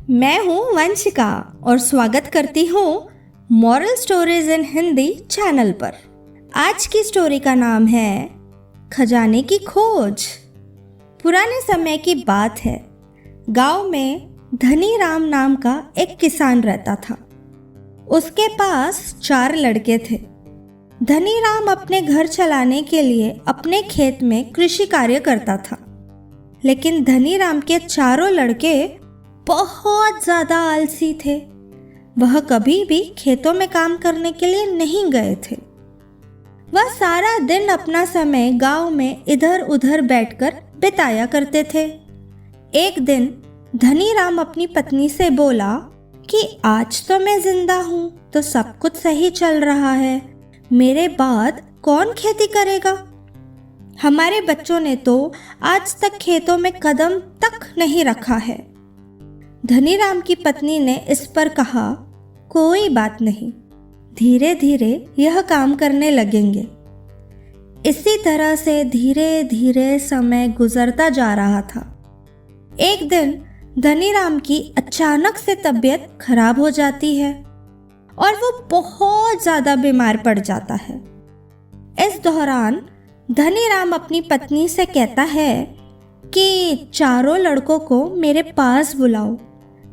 मैं हूँ वंशिका और स्वागत करती हूँ moral stories in Hindi channel पर। आज की स्टोरी का नाम है खजाने की खोज। पुराने समय की बात है। गांव में धनी राम नाम का एक किसान रहता था। उसके पास 4 लड़के थे। धनी राम अपने घर चलाने के लिए अपने खेत में कृषि कार्य करता था, लेकिन धनी राम के 4 लड़के बहुत ज़्यादा आलसी थे। वह कभी भी खेतों में काम करने के लिए नहीं गए थे। वह सारा दिन अपना समय गांव में इधर उधर बैठकर बिताया करते थे। एक दिन धनी राम अपनी पत्नी से बोला कि आज तो मैं जिंदा हूँ तो सब कुछ सही चल रहा है, मेरे बाद कौन खेती करेगा? हमारे बच्चों ने तो आज तक खेतों में कदम तक नहीं रखा है। धनी राम की पत्नी ने इस पर कहा, कोई बात नहीं, धीरे धीरे यह काम करने लगेंगे। इसी तरह से धीरे धीरे समय गुजरता जा रहा था। एक दिन धनी राम की अचानक से तबीयत खराब हो जाती है और वो बहुत ज़्यादा बीमार पड़ जाता है। इस दौरान धनी राम अपनी पत्नी से कहता है कि 4 लड़कों को मेरे पास बुलाओ,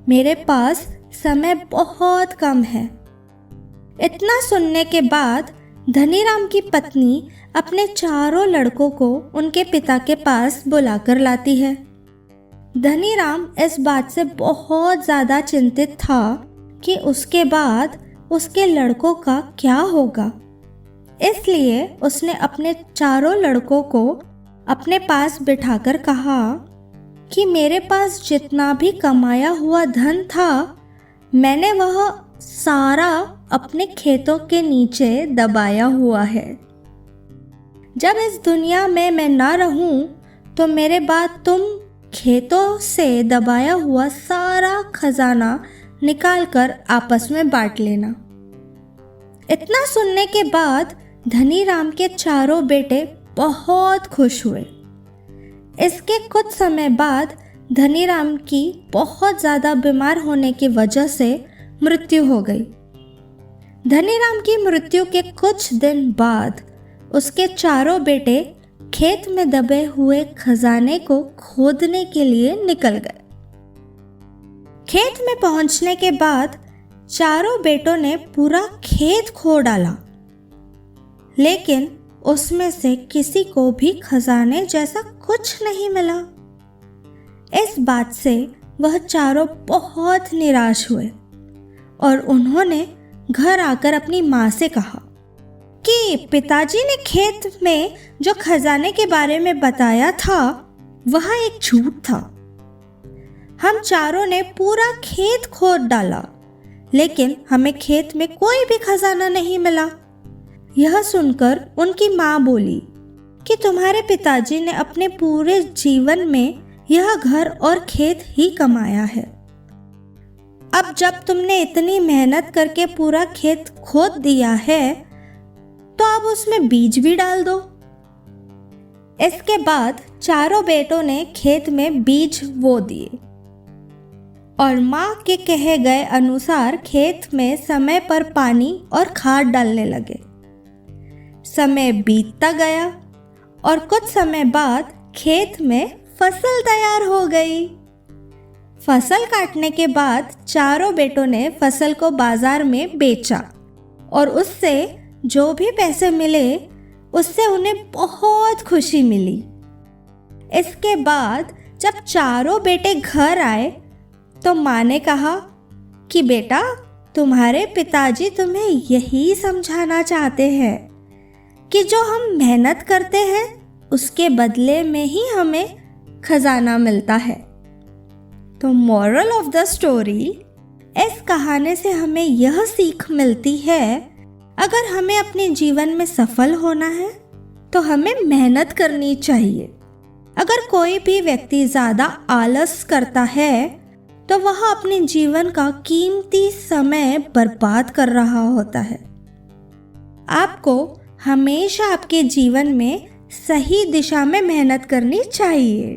मेरे पास समय बहुत कम है। इतना सुनने के बाद धनी राम की पत्नी अपने 4 लड़कों को उनके पिता के पास बुलाकर लाती है। धनी राम इस बात से बहुत ज़्यादा चिंतित था कि उसके बाद उसके लड़कों का क्या होगा। इसलिए उसने अपने 4 लड़कों को अपने पास बिठाकर कहा कि मेरे पास जितना भी कमाया हुआ धन था, मैंने वह सारा अपने खेतों के नीचे दबाया हुआ है। जब इस दुनिया में मैं ना रहूं तो मेरे बाद तुम खेतों से दबाया हुआ सारा खजाना निकालकर आपस में बांट लेना। इतना सुनने के बाद धनी राम के 4 बेटे बहुत खुश हुए। इसके कुछ समय बाद धनी राम की बहुत ज़्यादा बीमार होने की वजह से मृत्यु हो गई। धनी राम की मृत्यु के कुछ दिन बाद उसके 4 बेटे खेत में दबे हुए खजाने को खोदने के लिए निकल गए। खेत में पहुंचने के बाद 4 बेटों ने पूरा खेत खोद डाला, लेकिन उसमें से किसी को भी खजाने जैसा कुछ नहीं मिला। इस बात से वह 4 बहुत निराश हुए और उन्होंने घर आकर अपनी माँ से कहा कि पिताजी ने खेत में जो खजाने के बारे में बताया था वह एक झूठ था। हम 4 ने पूरा खेत खोद डाला, लेकिन हमें खेत में कोई भी खजाना नहीं मिला। यह सुनकर उनकी माँ बोली कि तुम्हारे पिताजी ने अपने पूरे जीवन में यह घर और खेत ही कमाया है। अब जब तुमने इतनी मेहनत करके पूरा खेत खोद दिया है तो अब उसमें बीज भी डाल दो। इसके बाद 4 बेटों ने खेत में बीज बो दिए और माँ के कहे गए अनुसार खेत में समय पर पानी और खाद डालने लगे। समय बीतता गया और कुछ समय बाद खेत में फसल तैयार हो गई। फसल काटने के बाद 4 बेटों ने फसल को बाजार में बेचा और उससे जो भी पैसे मिले उससे उन्हें बहुत खुशी मिली। इसके बाद जब 4 बेटे घर आए तो माँ ने कहा कि बेटा, तुम्हारे पिताजी तुम्हें यही समझाना चाहते हैं कि जो हम मेहनत करते हैं उसके बदले में ही हमें खजाना मिलता है। तो मॉरल ऑफ द स्टोरी, इस कहानी से हमें यह सीख मिलती है, अगर हमें अपने जीवन में सफल होना है तो हमें मेहनत करनी चाहिए। अगर कोई भी व्यक्ति ज़्यादा आलस करता है तो वह अपने जीवन का कीमती समय बर्बाद कर रहा होता है। आपको हमेशा आपके जीवन में सही दिशा में मेहनत करनी चाहिए।